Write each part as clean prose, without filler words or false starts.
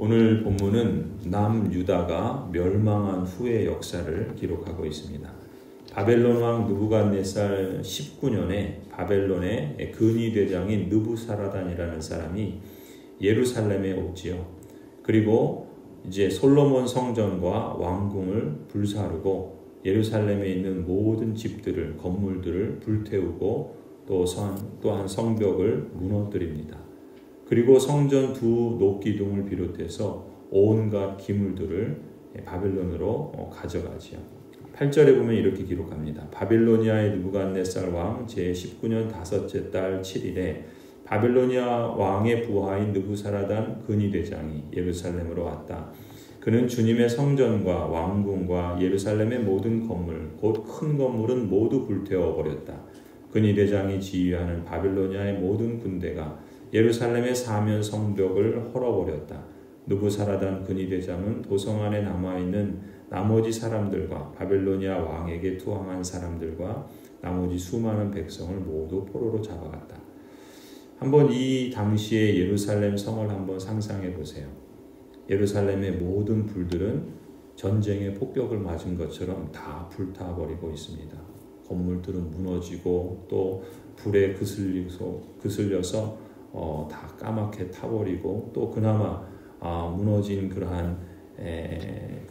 오늘 본문은 남유다가 멸망한 후의 역사를 기록하고 있습니다. 바벨론 왕 느부갓네살 19년에 바벨론의 근위대장인 느부사라단이라는 사람이 예루살렘에 오지요. 그리고 이제 솔로몬 성전과 왕궁을 불사르고 예루살렘에 있는 모든 집들을, 건물들을 불태우고 또한 성벽을 무너뜨립니다. 그리고 성전 두 녹기둥을 비롯해서 온갖 기물들을 바벨론으로 가져가지요. 8절에 보면 이렇게 기록합니다. 바빌로니아의 느부갓네살 왕 제19년 다섯째 달 7일에 바빌로니아 왕의 부하인 느부사라단 근위대장이 예루살렘으로 왔다. 그는 주님의 성전과 왕궁과 예루살렘의 모든 건물, 곧 큰 건물은 모두 불태워버렸다. 근위대장이 지휘하는 바빌로니아의 모든 군대가 예루살렘의 사면 성벽을 헐어버렸다. 느부사라단 근위대장은 도성 안에 남아있는 나머지 사람들과 바빌로니아 왕에게 투항한 사람들과 나머지 수많은 백성을 모두 포로로 잡아갔다. 한번 이 당시의 예루살렘 성을 한번 상상해 보세요. 예루살렘의 모든 불들은 전쟁의 폭격을 맞은 것처럼 다 불타버리고 있습니다. 건물들은 무너지고 또 불에 그슬려서 다 까맣게 타버리고 또 그나마 무너진 그러한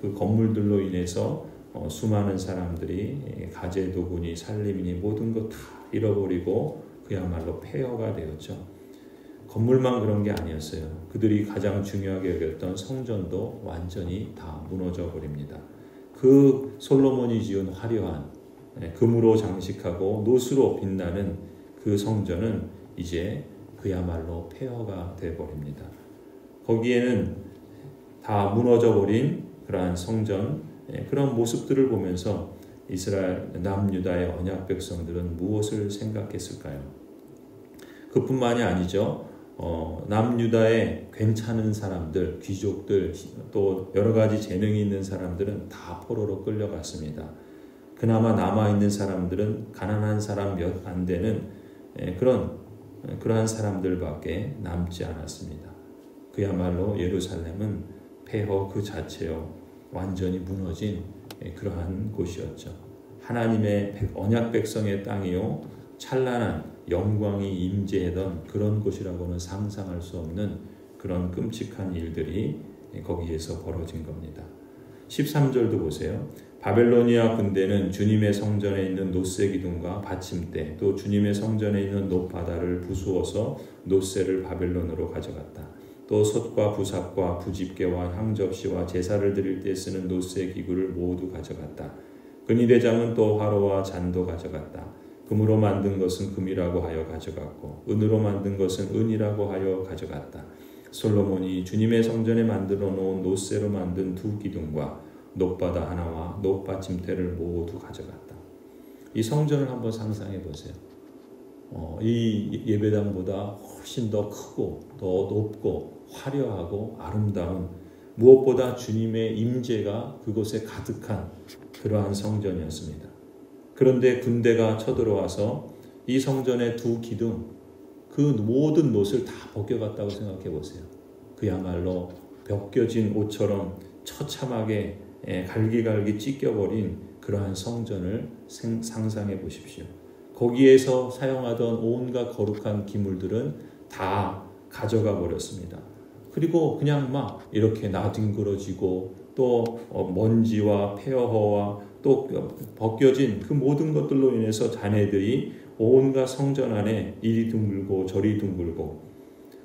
그 건물들로 인해서 수많은 사람들이 가재도군이 살림이니 모든 것 다 잃어버리고 그야말로 폐허가 되었죠. 건물만 그런 게 아니었어요. 그들이 가장 중요하게 여겼던 성전도 완전히 다 무너져 버립니다. 그 솔로몬이 지은 화려한 금으로 장식하고 노수로 빛나는 그 성전은 이제 그야말로 폐허가 되어버립니다. 거기에는 다 무너져버린 그러한 성전, 그런 모습들을 보면서 이스라엘 남유다의 언약 백성들은 무엇을 생각했을까요? 그뿐만이 아니죠. 남유다의 괜찮은 사람들, 귀족들, 또 여러 가지 재능이 있는 사람들은 다 포로로 끌려갔습니다. 그나마 남아있는 사람들은 가난한 사람 몇 안 되는 그러한 사람들밖에 남지 않았습니다. 그야말로 예루살렘은 폐허 그 자체요, 완전히 무너진 그러한 곳이었죠. 하나님의 언약 백성의 땅이요, 찬란한 영광이 임재하던 그런 곳이라고는 상상할 수 없는 그런 끔찍한 일들이 거기에서 벌어진 겁니다. 13절도 보세요. 바벨로니아 군대는 주님의 성전에 있는 놋새 기둥과 받침대, 또 주님의 성전에 있는 놋바다를 부수어서 놋새를 바벨론으로 가져갔다. 또 솥과 부삽과 부집게와 향접시와 제사를 드릴 때 쓰는 놋새 기구를 모두 가져갔다. 근위대장은 또 화로와 잔도 가져갔다. 금으로 만든 것은 금이라고 하여 가져갔고 은으로 만든 것은 은이라고 하여 가져갔다. 솔로몬이 주님의 성전에 만들어 놓은 놋새로 만든 두 기둥과 놋바다 하나와 놋받침대를 모두 가져갔다. 이 성전을 한번 상상해 보세요. 이 예배당보다 훨씬 더 크고 더 높고 화려하고 아름다운, 무엇보다 주님의 임재가 그곳에 가득한 그러한 성전이었습니다. 그런데 군대가 쳐들어와서 이 성전의 두 기둥, 그 모든 놋을 다 벗겨갔다고 생각해 보세요. 그야말로 벗겨진 옷처럼 처참하게 갈기갈기 찢겨버린 그러한 성전을 상상해 보십시오. 거기에서 사용하던 온갖 거룩한 기물들은 다 가져가 버렸습니다. 그리고 그냥 막 이렇게 나뒹굴어지고 또 먼지와 폐허와 또 벗겨진 그 모든 것들로 인해서 자네들이 온갖 성전 안에 이리 둥글고 저리 둥글고,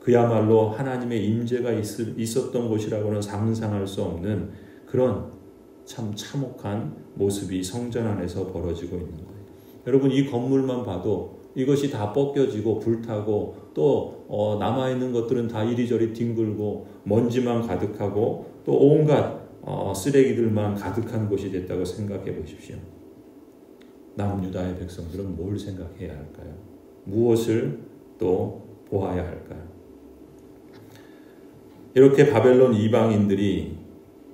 그야말로 하나님의 임재가 있었던 곳이라고는 상상할 수 없는 그런 참 참혹한 모습이 성전 안에서 벌어지고 있는 거예요. 여러분, 이 건물만 봐도 이것이 다 벗겨지고 불타고 또 남아있는 것들은 다 이리저리 뒹굴고 먼지만 가득하고 또 온갖 쓰레기들만 가득한 곳이 됐다고 생각해 보십시오. 남유다의 백성들은 뭘 생각해야 할까요? 무엇을 또 보아야 할까요? 이렇게 바벨론 이방인들이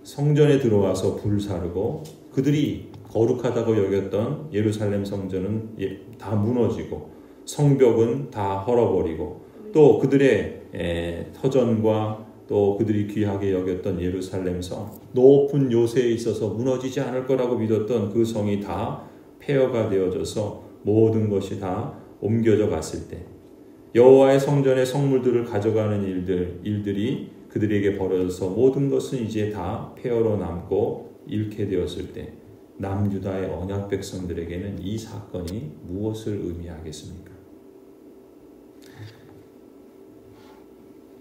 성전에 들어와서 불사르고 그들이 거룩하다고 여겼던 예루살렘 성전은 다 무너지고 성벽은 다 헐어버리고 또 그들의 터전과 또 그들이 귀하게 여겼던 예루살렘 성, 높은 요새에 있어서 무너지지 않을 거라고 믿었던 그 성이 다 폐허가 되어져서 모든 것이 다 옮겨져 갔을 때, 여호와의 성전의 성물들을 가져가는 일들이 그들에게 벌어져서 모든 것은 이제 다 폐허로 남고 잃게 되었을 때, 남유다의 언약 백성들에게는 이 사건이 무엇을 의미하겠습니까?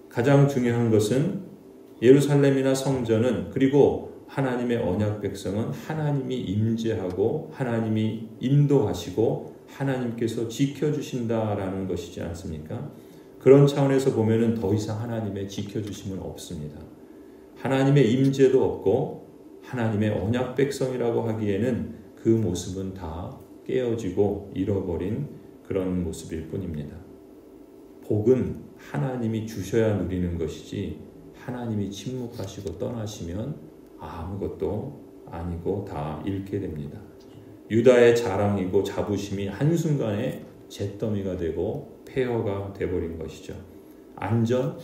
가장 중요한 것은 예루살렘이나 성전은, 그리고 하나님의 언약 백성은 하나님이 임재하고 하나님이 인도하시고 하나님께서 지켜주신다라는 것이지 않습니까? 그런 차원에서 보면은 더 이상 하나님의 지켜주심은 없습니다. 하나님의 임재도 없고 하나님의 언약 백성이라고 하기에는 그 모습은 다 깨어지고 잃어버린 그런 모습일 뿐입니다. 복은 하나님이 주셔야 누리는 것이지, 하나님이 침묵하시고 떠나시면 아무것도 아니고 다 잃게 됩니다. 유다의 자랑이고 자부심이 한순간에 잿더미가 되고 폐허가 되어버린 것이죠. 안전,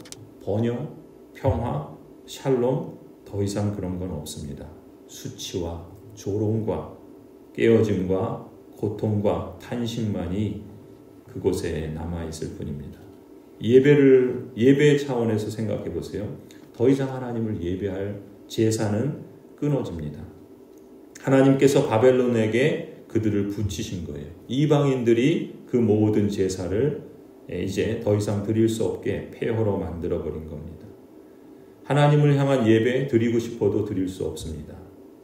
번영, 평화, 샬롬, 더 이상 그런 건 없습니다. 수치와 조롱과 깨어짐과 고통과 탄식만이 그곳에 남아있을 뿐입니다. 예배 차원에서 생각해 보세요. 더 이상 하나님을 예배할 제사는 끊어집니다. 하나님께서 바벨론에게 그들을 붙이신 거예요. 이방인들이 그 모든 제사를 이제 더 이상 드릴 수 없게 폐허로 만들어버린 겁니다. 하나님을 향한 예배 드리고 싶어도 드릴 수 없습니다.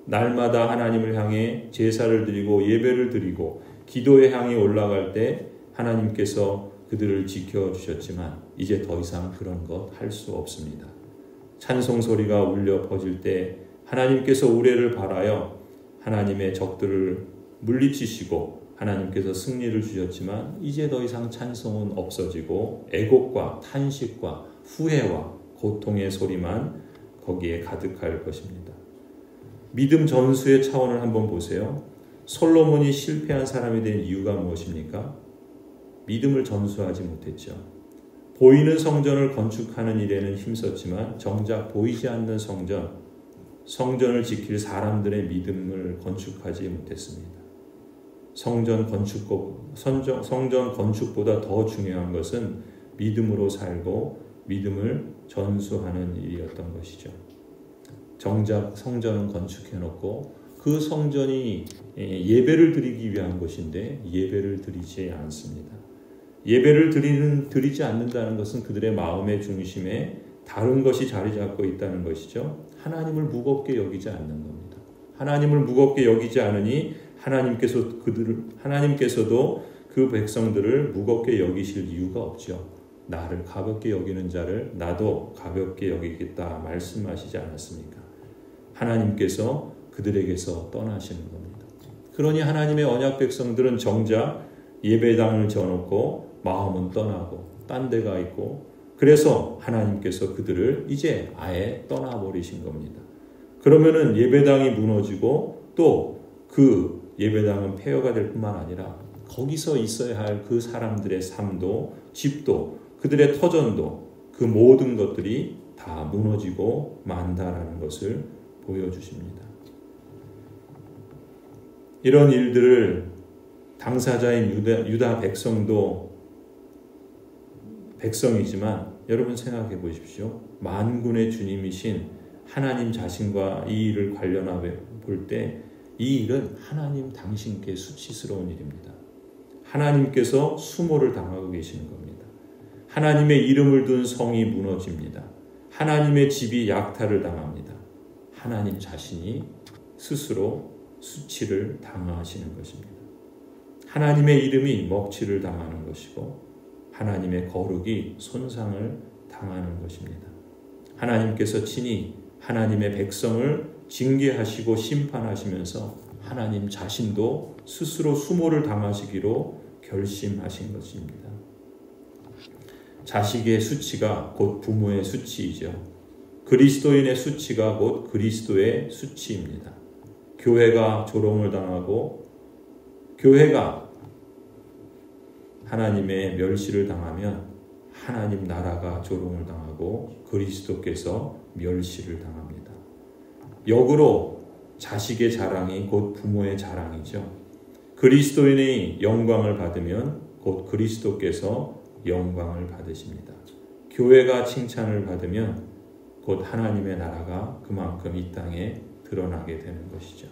날마다 하나님을 향해 제사를 드리고 예배를 드리고 기도의 향이 올라갈 때 하나님께서 그들을 지켜주셨지만 이제 더 이상 그런 것 할 수 없습니다. 찬송 소리가 울려 퍼질 때 하나님께서 우레를 발하여 하나님의 적들을 물리치시고 하나님께서 승리를 주셨지만 이제 더 이상 찬송은 없어지고 애곡과 탄식과 후회와 고통의 소리만 거기에 가득할 것입니다. 믿음 전수의 차원을 한번 보세요. 솔로몬이 실패한 사람이 된 이유가 무엇입니까? 믿음을 전수하지 못했죠. 보이는 성전을 건축하는 일에는 힘썼지만 정작 보이지 않는 성전을 지킬 사람들의 믿음을 건축하지 못했습니다. 성전 건축보다 더 중요한 것은 믿음으로 살고 믿음을 전수하는 일이었던 것이죠. 정작 성전은 건축해놓고 그 성전이 예배를 드리기 위한 것인데 예배를 드리지 않습니다. 예배를 드리지 않는다는 것은 그들의 마음의 중심에 다른 것이 자리 잡고 있다는 것이죠. 하나님을 무겁게 여기지 않는 겁니다. 하나님을 무겁게 여기지 않으니 하나님께서도 그 백성들을 무겁게 여기실 이유가 없죠. 나를 가볍게 여기는 자를 나도 가볍게 여기겠다 말씀하시지 않았습니까? 하나님께서 그들에게서 떠나시는 겁니다. 그러니 하나님의 언약 백성들은 정작 예배당을 지어놓고 마음은 떠나고 딴 데가 있고, 그래서 하나님께서 그들을 이제 아예 떠나버리신 겁니다. 그러면은 예배당이 무너지고 또 그 예배당은 폐허가 될 뿐만 아니라 거기서 있어야 할 그 사람들의 삶도 집도 그들의 터전도 그 모든 것들이 다 무너지고 만다라는 것을 보여주십니다. 이런 일들을 당사자인 유다 백성도 백성이지만 여러분 생각해 보십시오. 만군의 주님이신 하나님 자신과 이 일을 관련해 볼 때 이 일은 하나님 당신께 수치스러운 일입니다. 하나님께서 수모를 당하고 계시는 겁니다. 하나님의 이름을 둔 성이 무너집니다. 하나님의 집이 약탈을 당합니다. 하나님 자신이 스스로 수치를 당하시는 것입니다. 하나님의 이름이 먹칠을 당하는 것이고 하나님의 거룩이 손상을 당하는 것입니다. 하나님께서 친히 하나님의 백성을 징계하시고 심판하시면서 하나님 자신도 스스로 수모를 당하시기로 결심하신 것입니다. 자식의 수치가 곧 부모의 수치이죠. 그리스도인의 수치가 곧 그리스도의 수치입니다. 교회가 조롱을 당하고 교회가 하나님의 멸시를 당하면 하나님 나라가 조롱을 당하고 그리스도께서 멸시를 당합니다. 역으로 자식의 자랑이 곧 부모의 자랑이죠. 그리스도인이 영광을 받으면 곧 그리스도께서 영광을 받으십니다. 교회가 칭찬을 받으면 곧 하나님의 나라가 그만큼 이 땅에 드러나게 되는 것이죠.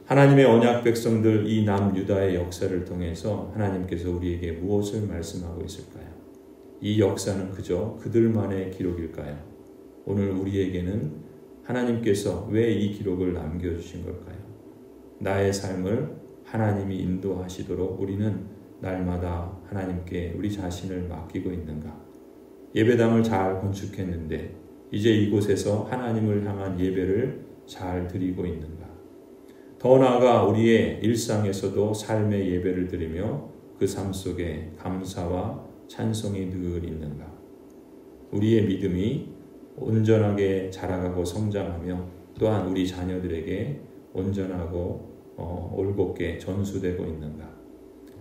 하나님의 언약 백성들 이 남유다의 역사를 통해서 하나님께서 우리에게 무엇을 말씀하고 있을까요? 이 역사는 그저 그들만의 기록일까요? 오늘 우리에게는 하나님께서 왜 이 기록을 남겨주신 걸까요? 나의 삶을 하나님이 인도하시도록 우리는 날마다 하나님께 우리 자신을 맡기고 있는가? 예배당을 잘 건축했는데 이제 이곳에서 하나님을 향한 예배를 잘 드리고 있는가? 더 나아가 우리의 일상에서도 삶의 예배를 드리며 그 삶 속에 감사와 찬송이 늘 있는가? 우리의 믿음이 온전하게 자라가고 성장하며 또한 우리 자녀들에게 온전하고 올곧게 전수되고 있는가?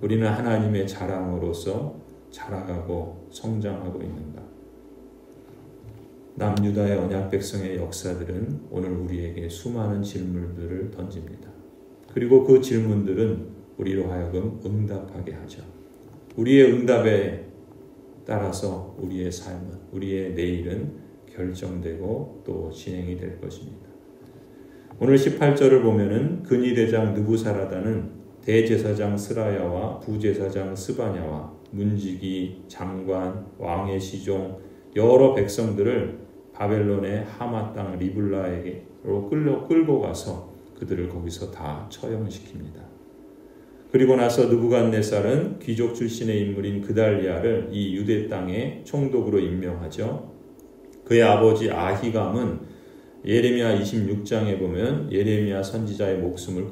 우리는 하나님의 자랑으로서 자라가고 성장하고 있는가? 남유다의 언약 백성의 역사들은 오늘 우리에게 수많은 질문들을 던집니다. 그리고 그 질문들은 우리로 하여금 응답하게 하죠. 우리의 응답에 따라서 우리의 삶은, 우리의 내일은 결정되고 또 진행이 될 것입니다. 오늘 18절을 보면은 근위대장 느부사라다는 대제사장 스라야와 부제사장 스바냐와 문지기, 장관, 왕의 시종, 여러 백성들을 바벨론의 하마 땅 리블라에게로 끌고 가서 그들을 거기서 다 처형시킵니다. 그리고 나서 느부갓네살은 귀족 출신의 인물인 그달리아를 이 유대 땅의 총독으로 임명하죠. 그의 아버지 아히감은 예레미야 26장에 보면 예레미야 선지자의 목숨을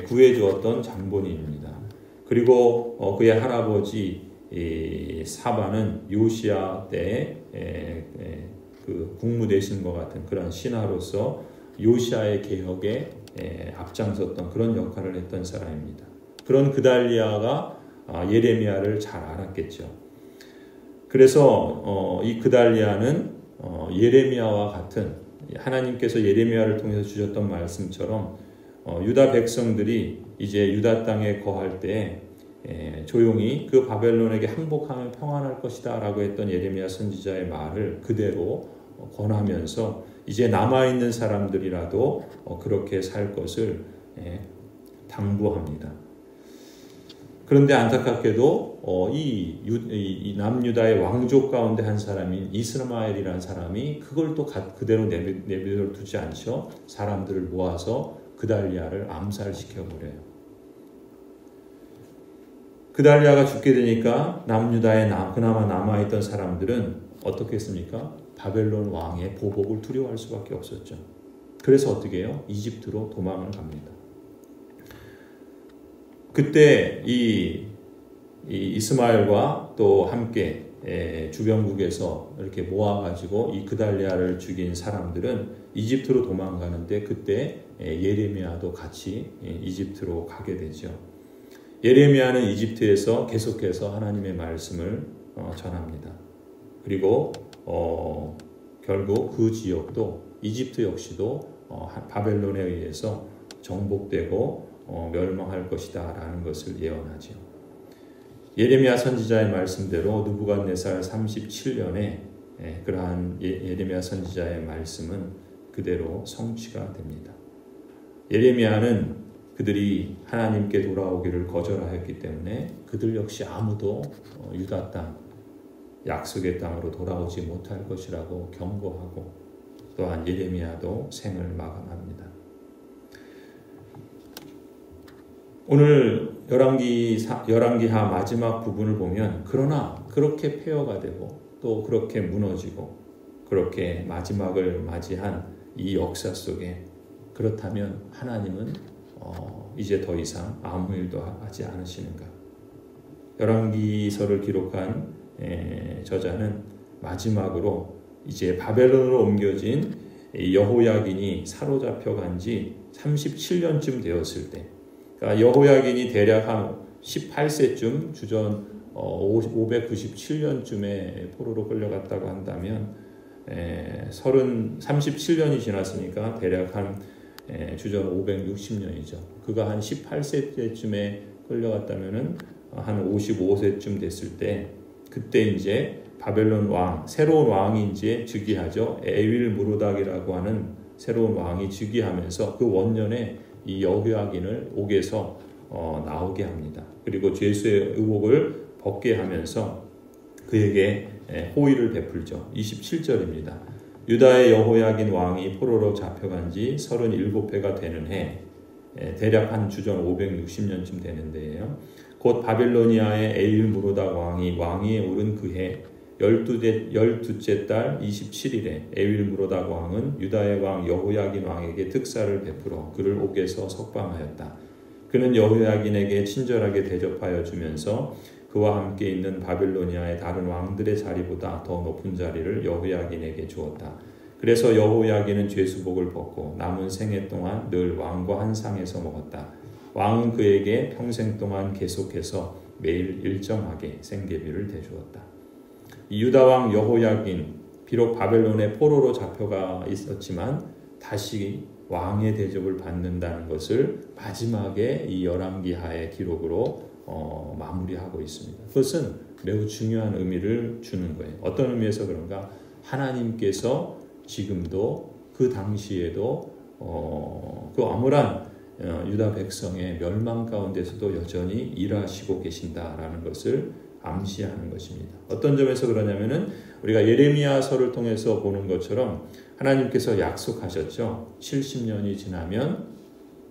구해주었던 장본인입니다. 그리고 그의 할아버지 사바는 요시야 때에 그 국무대신과 같은 그런 신하로서 요시야의 개혁에 앞장섰던 그런 역할을 했던 사람입니다. 그런 그달리아가 예레미야를 잘 알았겠죠. 그래서 이 그달리아는 예레미야와 같은 하나님께서 예레미야를 통해서 주셨던 말씀처럼 유다 백성들이 이제 유다 땅에 거할 때 조용히 그 바벨론에게 항복하면 평안할 것이다 라고 했던 예레미야 선지자의 말을 그대로 권하면서 이제 남아있는 사람들이라도 그렇게 살 것을 당부합니다. 그런데 안타깝게도 이 남유다의 왕족 가운데 한 사람인 이스마엘이라는 사람이 그걸 또 그대로 내버려 두지 않죠. 사람들을 모아서 그달리아를 암살시켜버려요. 그달리아가 죽게 되니까 남유다에 그나마 남아있던 사람들은 어떻게 했습니까? 바벨론 왕의 보복을 두려워할 수밖에 없었죠. 그래서 어떻게 해요? 이집트로 도망을 갑니다. 그때 이 이스마엘과 또 함께 주변국에서 이렇게 모아가지고 이 그달리아를 죽인 사람들은 이집트로 도망가는데 그때 예레미야도 같이 이집트로 가게 되죠. 예레미야는 이집트에서 계속해서 하나님의 말씀을 전합니다. 그리고 결국 그 지역도 이집트 역시도 바벨론에 의해서 정복되고 멸망할 것이다 라는 것을 예언하죠. 예레미야 선지자의 말씀대로 느부갓네살 37년에 그러한 예레미야 선지자의 말씀은 그대로 성취가 됩니다. 예레미야는 그들이 하나님께 돌아오기를 거절하였기 때문에 그들 역시 아무도 유다 땅, 약속의 땅으로 돌아오지 못할 것이라고 경고하고 또한 예레미야도 생을 마감합니다. 오늘 열왕기하 마지막 부분을 보면 그러나 그렇게 폐허가 되고 또 그렇게 무너지고 그렇게 마지막을 맞이한 이 역사 속에 그렇다면 하나님은 이제 더 이상 아무 일도 하지 않으시는가? 열왕기서를 기록한 저자는 마지막으로 이제 바벨론으로 옮겨진 여호야긴이 사로잡혀간 지 37년쯤 되었을 때, 그러니까 여호야긴이 대략 한 18세쯤 주전 597년쯤에 포로로 끌려갔다고 한다면 37년이 지났으니까 대략 한 주전 560년이죠. 그가 한 18세 때쯤에 끌려갔다면은 한 55세쯤 됐을 때 그때 이제 바벨론 왕, 새로운 왕이 이제 즉위하죠. 에윌 무로닥이라고 하는 새로운 왕이 즉위하면서 그 원년에 이 여호야긴을 옥에서 나오게 합니다. 그리고 죄수의 의복을 벗게 하면서 그에게 호의를 베풀죠. 27절입니다. 유다의 여호야긴 왕이 포로로 잡혀간 지 37회가 되는 해, 대략 한 주전 560년쯤 되는 데예요. 곧 바빌로니아의 에윌무로닥 왕이 왕위에 오른 그해 12째 달 27일에 에윌무로닥 왕은 유다의 왕 여호야긴 왕에게 특사를 베풀어 그를 옥에서 석방하였다. 그는 여호야긴에게 친절하게 대접하여 주면서 그와 함께 있는 바빌로니아의 다른 왕들의 자리보다 더 높은 자리를 여호야긴에게 주었다. 그래서 여호야긴은 죄수복을 벗고 남은 생애 동안 늘 왕과 한 상에서 먹었다. 왕은 그에게 평생 동안 계속해서 매일 일정하게 생계비를 대주었다. 유다 왕 여호야긴 비록 바벨론의 포로로 잡혀가 있었지만 다시 왕의 대접을 받는다는 것을 마지막에 이 열왕기하의 기록으로 마무리하고 있습니다. 그것은 매우 중요한 의미를 주는 거예요. 어떤 의미에서 그런가? 하나님께서 지금도 그 당시에도 그 암울한 유다 백성의 멸망 가운데서도 여전히 일하시고 계신다라는 것을 암시하는 것입니다. 어떤 점에서 그러냐면은 우리가 예레미야서를 통해서 보는 것처럼 하나님께서 약속하셨죠. 70년이 지나면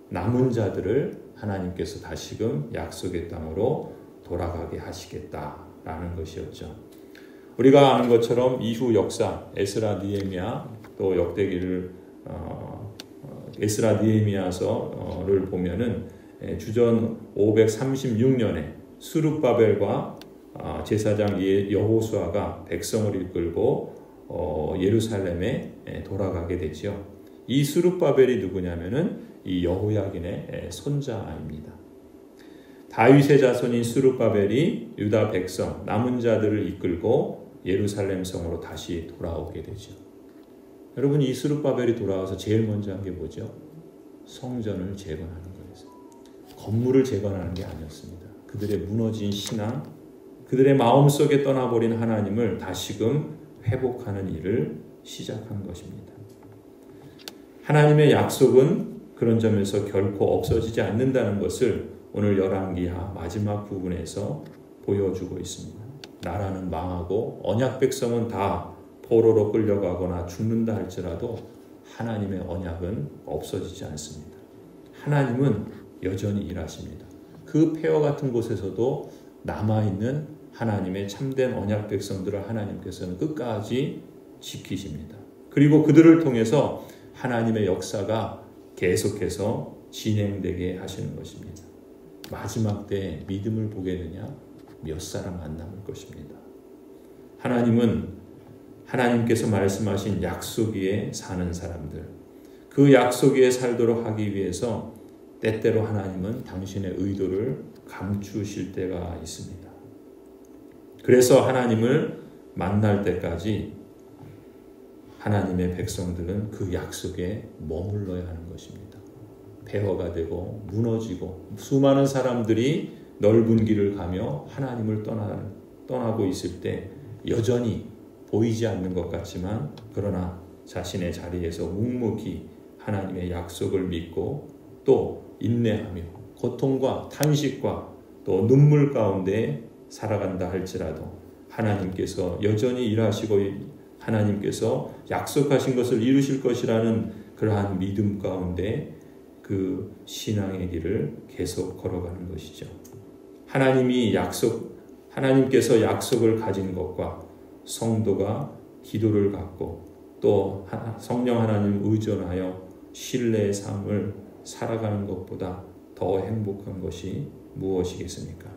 남은 자들을 하나님께서 다시금 약속의 땅으로 돌아가게 하시겠다라는 것이었죠. 우리가 아는 것처럼 이후 역사 에스라 느헤미야 또 역대기를 에스라 느헤미야서를 보면은 주전 536년에 수룹바벨과 제사장 여호수아가 백성을 이끌고 예루살렘에 돌아가게 되죠. 이 수룹바벨이 누구냐면은 이 여호야긴의 손자입니다. 다윗의 자손인 수룹바벨이 유다 백성 남은 자들을 이끌고 예루살렘 성으로 다시 돌아오게 되죠. 여러분 이 수룹바벨이 돌아와서 제일 먼저 한 게 뭐죠? 성전을 재건하는 거였어요. 건물을 재건하는 게 아니었습니다. 그들의 무너진 신앙, 그들의 마음속에 떠나버린 하나님을 다시금 회복하는 일을 시작한 것입니다. 하나님의 약속은 그런 점에서 결코 없어지지 않는다는 것을 오늘 열왕기하 마지막 부분에서 보여주고 있습니다. 나라는 망하고 언약 백성은 다 포로로 끌려가거나 죽는다 할지라도 하나님의 언약은 없어지지 않습니다. 하나님은 여전히 일하십니다. 그 폐허 같은 곳에서도 남아있는 하나님의 참된 언약 백성들을 하나님께서는 끝까지 지키십니다. 그리고 그들을 통해서 하나님의 역사가 계속해서 진행되게 하시는 것입니다. 마지막 때에 믿음을 보게 되냐? 몇 사람 안 남을 것입니다. 하나님은 하나님께서 말씀하신 약속 위에 사는 사람들, 그 약속 위에 살도록 하기 위해서 때때로 하나님은 당신의 의도를 감추실 때가 있습니다. 그래서 하나님을 만날 때까지 하나님의 백성들은 그 약속에 머물러야 하는 것입니다. 폐허가 되고 무너지고 수많은 사람들이 넓은 길을 가며 하나님을 떠나고 있을 때 여전히 보이지 않는 것 같지만 그러나 자신의 자리에서 묵묵히 하나님의 약속을 믿고 또 인내하며 고통과 탄식과 또 눈물 가운데 살아간다 할지라도 하나님께서 여전히 일하시고 하나님께서 약속하신 것을 이루실 것이라는 그러한 믿음 가운데 그 신앙의 길을 계속 걸어가는 것이죠. 하나님께서 약속을 가진 것과 성도가 기도를 갖고 또 성령 하나님 의존하여 신뢰의 삶을 살아가는 것보다 더 행복한 것이 무엇이겠습니까?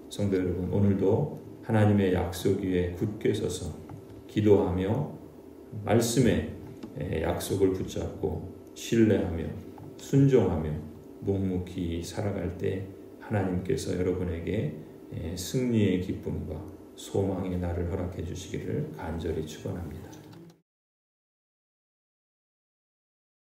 성도 여러분, 오늘도 하나님의 약속 위에 굳게 서서 기도하며 말씀의 약속을 붙잡고 신뢰하며 순종하며 묵묵히 살아갈 때 하나님께서 여러분에게 승리의 기쁨과 소망의 날을 허락해 주시기를 간절히 축원합니다.